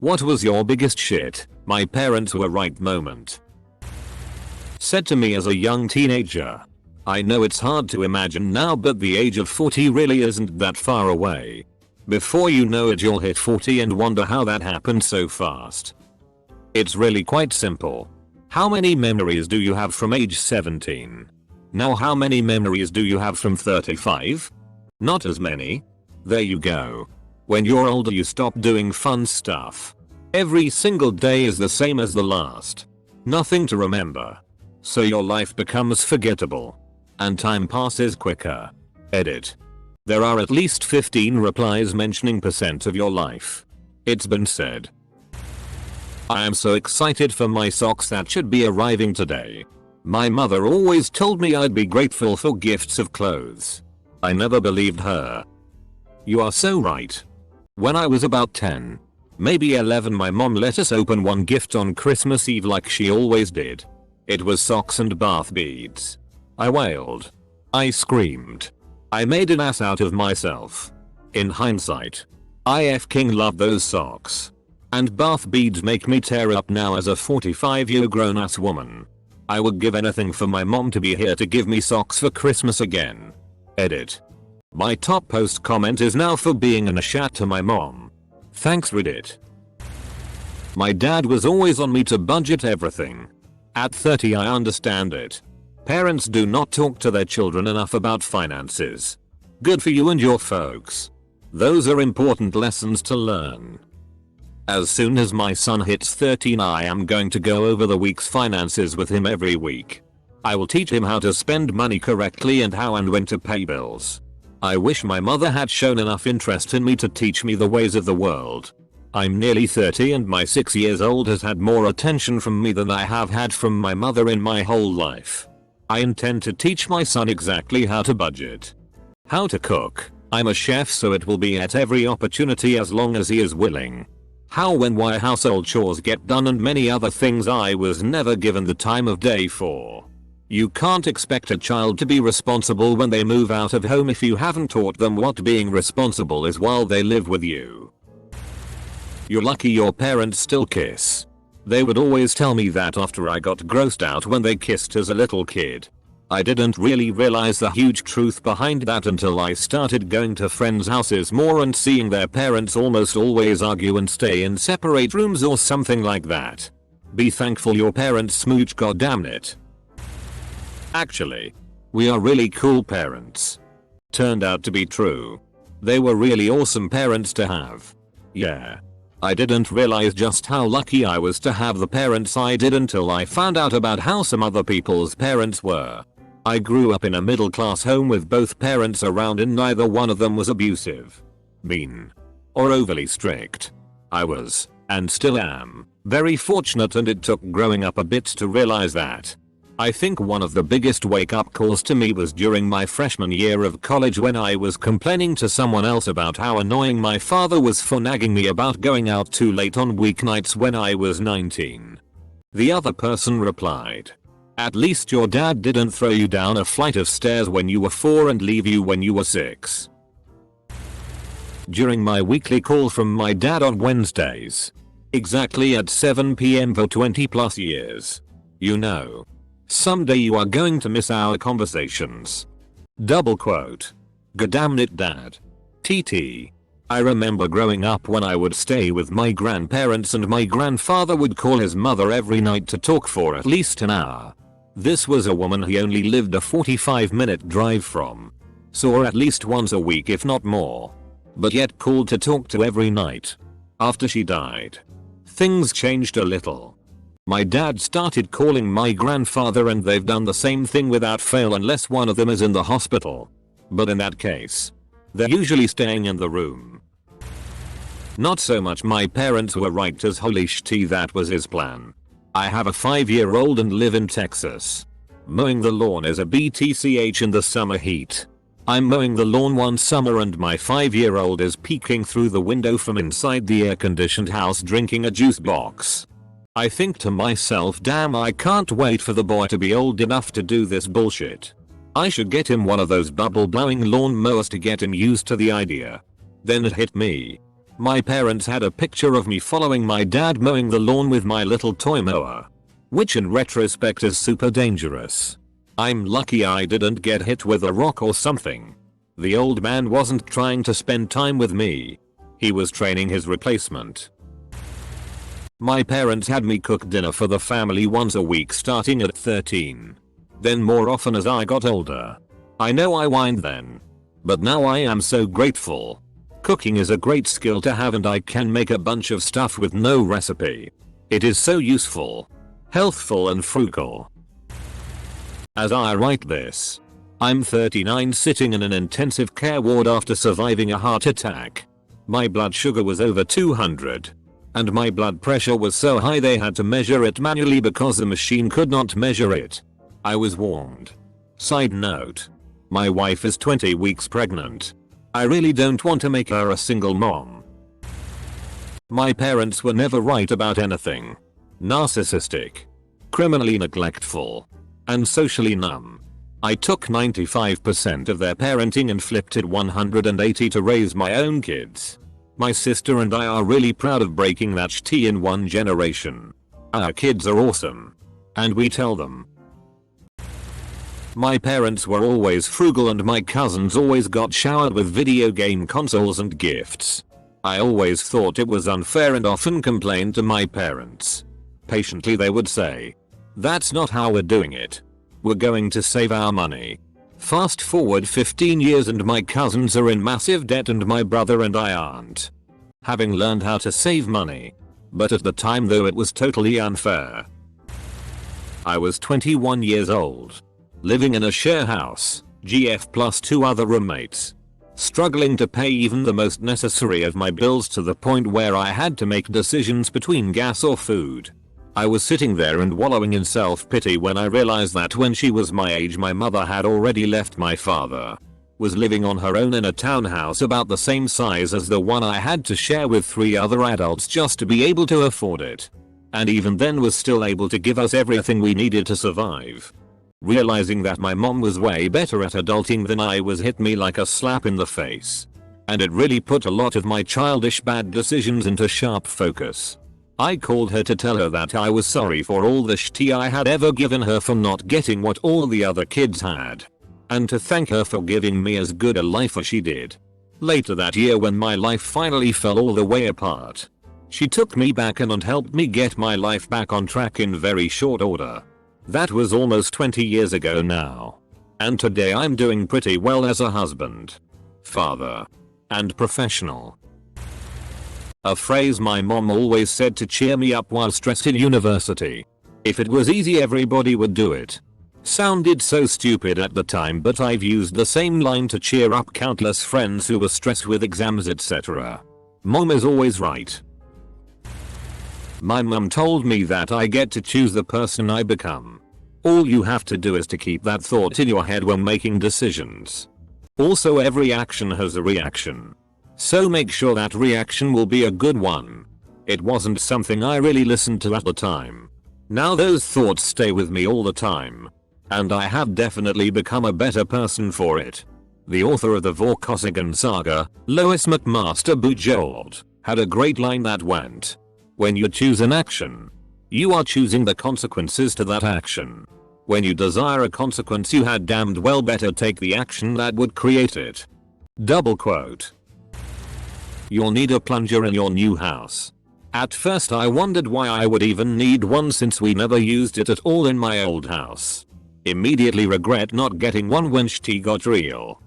What was your biggest shit, my parents were right moment? Said to me as a young teenager. I know it's hard to imagine now, but the age of 40 really isn't that far away. Before you know it, you'll hit 40 and wonder how that happened so fast. It's really quite simple. How many memories do you have from age 17? Now how many memories do you have from 35? Not as many. There you go. When you're older you stop doing fun stuff. Every single day is the same as the last. Nothing to remember. So your life becomes forgettable. And time passes quicker. Edit. There are at least 15 replies mentioning % of your life. It's been said. I am so excited for my socks that should be arriving today. My mother always told me I'd be grateful for gifts of clothes. I never believed her. You are so right. When I was about 10, maybe 11, my mom let us open one gift on Christmas Eve like she always did. It was socks and bath beads. I wailed. I screamed. I made an ass out of myself. In hindsight, I f***ing love those socks. And bath beads make me tear up now as a 45-year grown-ass woman. I would give anything for my mom to be here to give me socks for Christmas again. Edit. My top post comment is now for being an ashat to my mom. Thanks Reddit. My dad was always on me to budget everything. At 30 I understand it. Parents do not talk to their children enough about finances. Good for you and your folks. Those are important lessons to learn. As soon as my son hits 13 I am going to go over the week's finances with him every week. I will teach him how to spend money correctly and how and when to pay bills. I wish my mother had shown enough interest in me to teach me the ways of the world. I'm nearly 30 and my 6 years old has had more attention from me than I have had from my mother in my whole life. I intend to teach my son exactly how to budget. How to cook. I'm a chef, so it will be at every opportunity as long as he is willing. How, when, why household chores get done, and many other things I was never given the time of day for. You can't expect a child to be responsible when they move out of home if you haven't taught them what being responsible is while they live with you. You're lucky your parents still kiss. They would always tell me that after I got grossed out when they kissed as a little kid. I didn't really realize the huge truth behind that until I started going to friends' houses more and seeing their parents almost always argue and stay in separate rooms or something like that. Be thankful your parents smooch, goddammit. Actually, we are really cool parents. Turned out to be true. They were really awesome parents to have. Yeah. I didn't realize just how lucky I was to have the parents I did until I found out about how some other people's parents were. I grew up in a middle-class home with both parents around and neither one of them was abusive, mean, or overly strict. I was, and still am, very fortunate, and it took growing up a bit to realize that. I think one of the biggest wake-up calls to me was during my freshman year of college when I was complaining to someone else about how annoying my father was for nagging me about going out too late on weeknights when I was 19. The other person replied, "At least your dad didn't throw you down a flight of stairs when you were 4 and leave you when you were 6. During my weekly call from my dad on Wednesdays, exactly at 7 PM for 20 plus years. You know, someday you are going to miss our conversations. Double quote. Goddamnit dad. TT. I remember growing up when I would stay with my grandparents and my grandfather would call his mother every night to talk for at least an hour. This was a woman he only lived a 45-minute drive from. Saw at least once a week if not more. But yet called to talk to every night. After she died, things changed a little. My dad started calling my grandfather and they've done the same thing without fail unless one of them is in the hospital. But in that case, they're usually staying in the room. Not so much my parents were right as holy shit that was his plan. I have a 5-year-old and live in Texas. Mowing the lawn is a BTCH in the summer heat. I'm mowing the lawn one summer and my 5-year-old is peeking through the window from inside the air-conditioned house drinking a juice box. I think to myself, damn, I can't wait for the boy to be old enough to do this bullshit. I should get him one of those bubble blowing lawn mowers to get him used to the idea. Then it hit me. My parents had a picture of me following my dad mowing the lawn with my little toy mower. Which in retrospect is super dangerous. I'm lucky I didn't get hit with a rock or something. The old man wasn't trying to spend time with me. He was training his replacement. My parents had me cook dinner for the family once a week starting at 13. Then more often as I got older. I know I whined then. But now I am so grateful. Cooking is a great skill to have and I can make a bunch of stuff with no recipe. It is so useful, healthful and frugal. As I write this, I'm 39 sitting in an intensive care ward after surviving a heart attack. My blood sugar was over 200. And my blood pressure was so high they had to measure it manually because the machine could not measure it. I was warned. Side note. My wife is 20 weeks pregnant. I really don't want to make her a single mom. My parents were never right about anything. Narcissistic, criminally neglectful, and socially numb. I took 95% of their parenting and flipped it 180 to raise my own kids. My sister and I are really proud of breaking that shit in one generation. Our kids are awesome. And we tell them. My parents were always frugal and my cousins always got showered with video game consoles and gifts. I always thought it was unfair and often complained to my parents. Patiently they would say, "That's not how we're doing it. We're going to save our money." Fast forward 15 years and my cousins are in massive debt and my brother and I aren't. Having learned how to save money. But at the time though it was totally unfair. I was 21 years old. Living in a share house, GF plus 2 other roommates. Struggling to pay even the most necessary of my bills to the point where I had to make decisions between gas or food. I was sitting there and wallowing in self-pity when I realized that when she was my age my mother had already left my father. Was living on her own in a townhouse about the same size as the one I had to share with 3 other adults just to be able to afford it. And even then was still able to give us everything we needed to survive. Realizing that my mom was way better at adulting than I was hit me like a slap in the face. And it really put a lot of my childish bad decisions into sharp focus. I called her to tell her that I was sorry for all the shit I had ever given her for not getting what all the other kids had. And to thank her for giving me as good a life as she did. Later that year when my life finally fell all the way apart. She took me back and helped me get my life back on track in very short order. That was almost 20 years ago now. And today I'm doing pretty well as a husband, father, and professional. A phrase my mom always said to cheer me up while stressed in university. If it was easy everybody would do it. Sounded so stupid at the time but I've used the same line to cheer up countless friends who were stressed with exams etc. Mom is always right. My mum told me that I get to choose the person I become. All you have to do is to keep that thought in your head when making decisions. Also every action has a reaction. So make sure that reaction will be a good one. It wasn't something I really listened to at the time. Now those thoughts stay with me all the time. And I have definitely become a better person for it. The author of the Vorkosigan saga, Lois McMaster Bujold, had a great line that went, "When you choose an action, you are choosing the consequences to that action. When you desire a consequence you had damned well better take the action that would create it." Double quote. You'll need a plunger in your new house. At first I wondered why I would even need one since we never used it at all in my old house. Immediately regret not getting one when shit got real.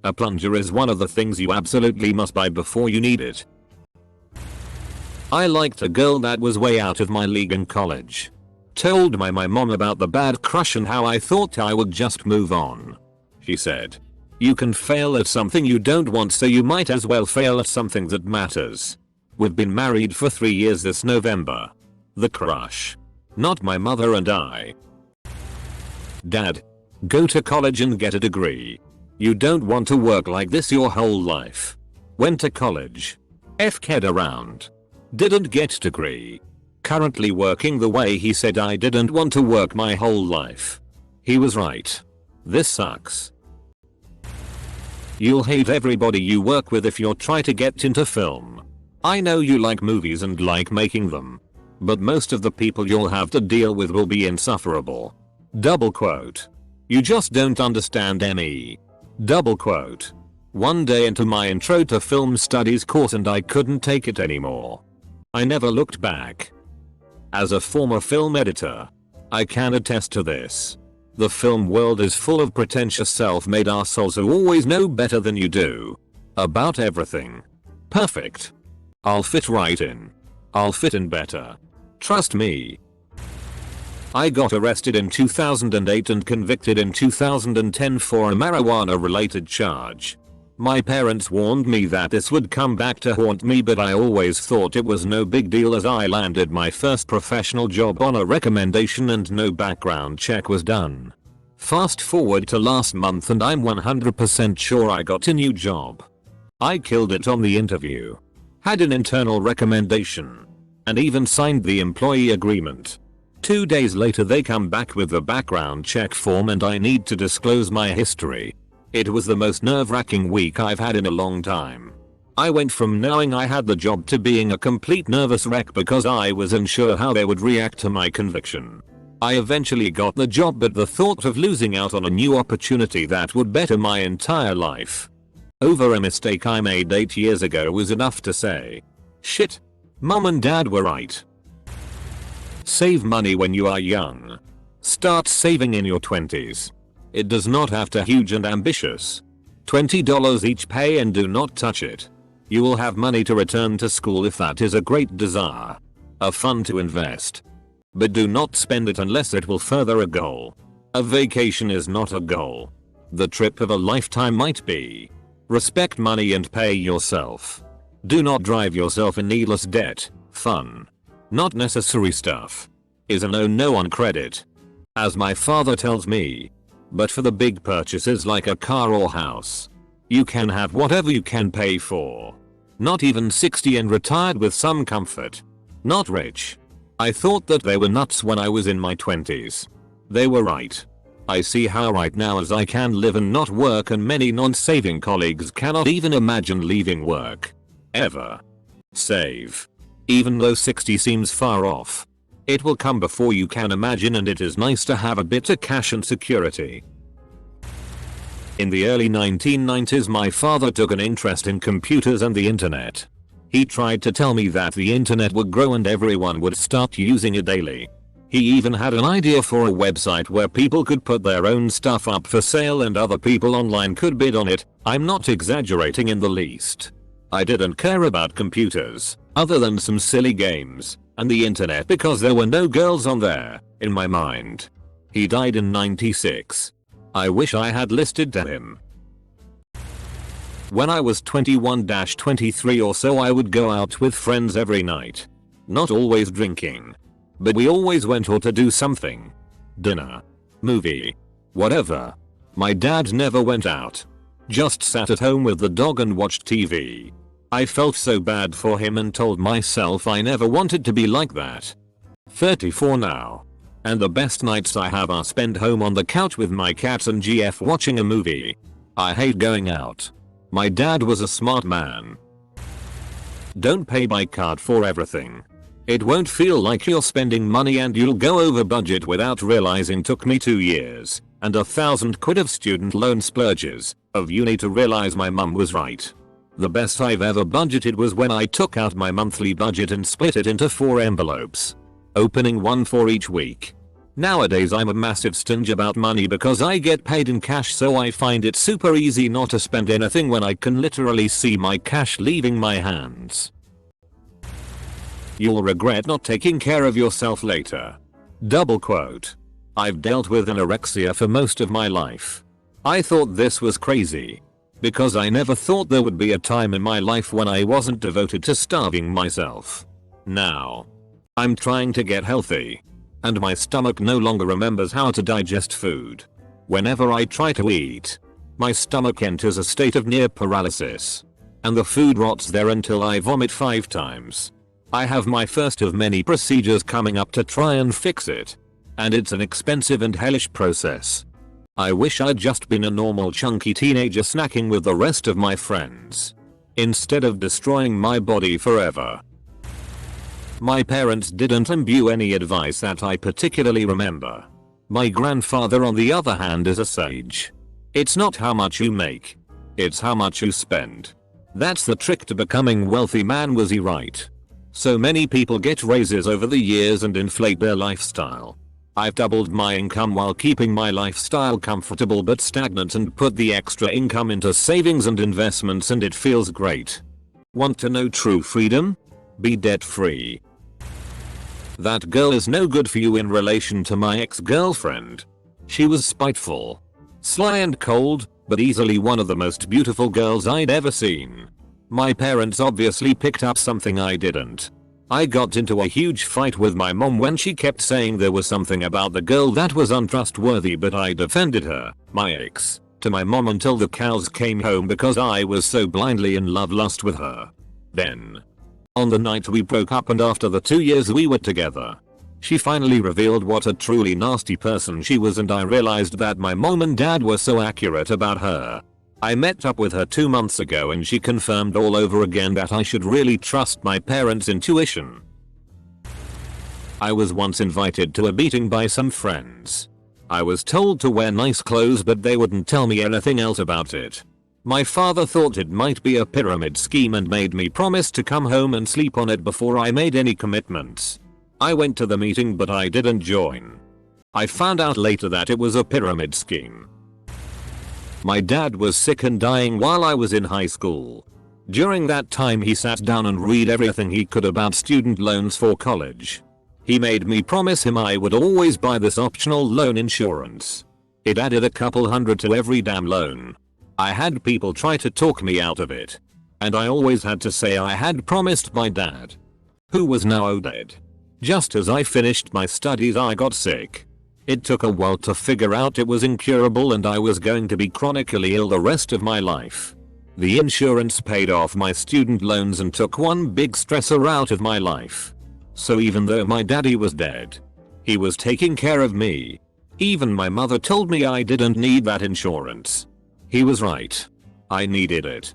A plunger is one of the things you absolutely must buy before you need it. I liked a girl that was way out of my league in college. Told my mom about the bad crush and how I thought I would just move on. She said, "You can fail at something you don't want so you might as well fail at something that matters." We've been married for 3 years this November. The crush. Not my mother and I. Dad. Go to college and get a degree. You don't want to work like this your whole life. Went to college. F-ked around. Didn't get degree. Currently working the way he said I didn't want to work my whole life. He was right. This sucks. You'll hate everybody you work with if you're trying to get into film. I know you like movies and like making them. But most of the people you'll have to deal with will be insufferable. Double quote. You just don't understand me. Double quote. One day into my intro to film studies course and I couldn't take it anymore. I never looked back. As a former film editor, I can attest to this. The film world is full of pretentious self-made assholes who always know better than you do. About everything. Perfect. I'll fit right in. I'll fit in better. Trust me. I got arrested in 2008 and convicted in 2010 for a marijuana-related charge. My parents warned me that this would come back to haunt me, but I always thought it was no big deal as I landed my first professional job on a recommendation and no background check was done. Fast forward to last month and I'm 100% sure I got a new job. I killed it on the interview. Had an internal recommendation. And even signed the employee agreement. 2 days later they come back with the background check form and I need to disclose my history. It was the most nerve-wracking week I've had in a long time. I went from knowing I had the job to being a complete nervous wreck because I was unsure how they would react to my conviction. I eventually got the job, but the thought of losing out on a new opportunity that would better my entire life over a mistake I made 8 years ago was enough to say, shit, mom and dad were right. Save money when you are young. Start saving in your 20s. It does not have to be huge and ambitious. $20 each pay and do not touch it. You will have money to return to school if that is a great desire. A fund to invest. But do not spend it unless it will further a goal. A vacation is not a goal. The trip of a lifetime might be. Respect money and pay yourself. Do not drive yourself in needless debt. Fun. Not necessary stuff. Is a no on credit. As my father tells me. But for the big purchases like a car or house, you can have whatever you can pay for. Not even 60 and retired with some comfort. Not rich. I thought that they were nuts when I was in my 20s. They were right. I see how right now as I can live and not work, and many non-saving colleagues cannot even imagine leaving work. Ever. Save. Even though 60 seems far off. It will come before you can imagine, and it is nice to have a bit of cash and security. In the early 1990s my father took an interest in computers and the internet. He tried to tell me that the internet would grow and everyone would start using it daily. He even had an idea for a website where people could put their own stuff up for sale and other people online could bid on it. I'm not exaggerating in the least. I didn't care about computers, other than some silly games, and the internet because there were no girls on there, in my mind. He died in 96. I wish I had listened to him. When I was 21-23 or so I would go out with friends every night. Not always drinking. But we always went out to do something. Dinner. Movie. Whatever. My dad never went out. Just sat at home with the dog and watched TV. I felt so bad for him and told myself I never wanted to be like that. 34 now. And the best nights I have are spent home on the couch with my cats and GF watching a movie. I hate going out. My dad was a smart man. Don't pay by card for everything. It won't feel like you're spending money and you'll go over budget without realizing. Took me 2 years and £1,000 of student loan splurges of uni to realize my mum was right. The best I've ever budgeted was when I took out my monthly budget and split it into 4 envelopes, opening one for each week. Nowadays I'm a massive stinge about money because I get paid in cash, so I find it super easy not to spend anything when I can literally see my cash leaving my hands. You'll regret not taking care of yourself later. Double quote. I've dealt with anorexia for most of my life. I thought this was crazy. Because I never thought there would be a time in my life when I wasn't devoted to starving myself. Now, I'm trying to get healthy. And my stomach no longer remembers how to digest food. Whenever I try to eat, my stomach enters a state of near paralysis. And the food rots there until I vomit 5 times. I have my first of many procedures coming up to try and fix it. And it's an expensive and hellish process. I wish I'd just been a normal chunky teenager snacking with the rest of my friends. instead of destroying my body forever. My parents didn't imbue any advice that I particularly remember. My grandfather on the other hand is a sage. It's not how much you make, it's how much you spend. That's the trick to becoming wealthy, man, was he right? So many people get raises over the years and inflate their lifestyle. I've doubled my income while keeping my lifestyle comfortable but stagnant and put the extra income into savings and investments, and it feels great. Want to know true freedom? Be debt free. That girl is no good for you in relation to my ex-girlfriend. She was spiteful, sly and cold, but easily one of the most beautiful girls I'd ever seen. My parents obviously picked up something I didn't. I got into a huge fight with my mom when she kept saying there was something about the girl that was untrustworthy, but I defended her, my ex, to my mom until the cows came home because I was so blindly in lust with her. Then, on the night we broke up and after the 2 years we were together, she finally revealed what a truly nasty person she was, and I realized that my mom and dad were so accurate about her. I met up with her 2 months ago and she confirmed all over again that I should really trust my parents' intuition. I was once invited to a meeting by some friends. I was told to wear nice clothes, but they wouldn't tell me anything else about it. My father thought it might be a pyramid scheme and made me promise to come home and sleep on it before I made any commitments. I went to the meeting but I didn't join. I found out later that it was a pyramid scheme. My dad was sick and dying while I was in high school. During that time he sat down and read everything he could about student loans for college. He made me promise him I would always buy this optional loan insurance. It added a couple hundred to every damn loan. I had people try to talk me out of it, and I always had to say I had promised my dad, who was now dead. Just as I finished my studies I got sick. It took a while to figure out it was incurable and I was going to be chronically ill the rest of my life. The insurance paid off my student loans and took one big stressor out of my life. So even though my daddy was dead, he was taking care of me. Even my mother told me I didn't need that insurance. He was right. I needed it.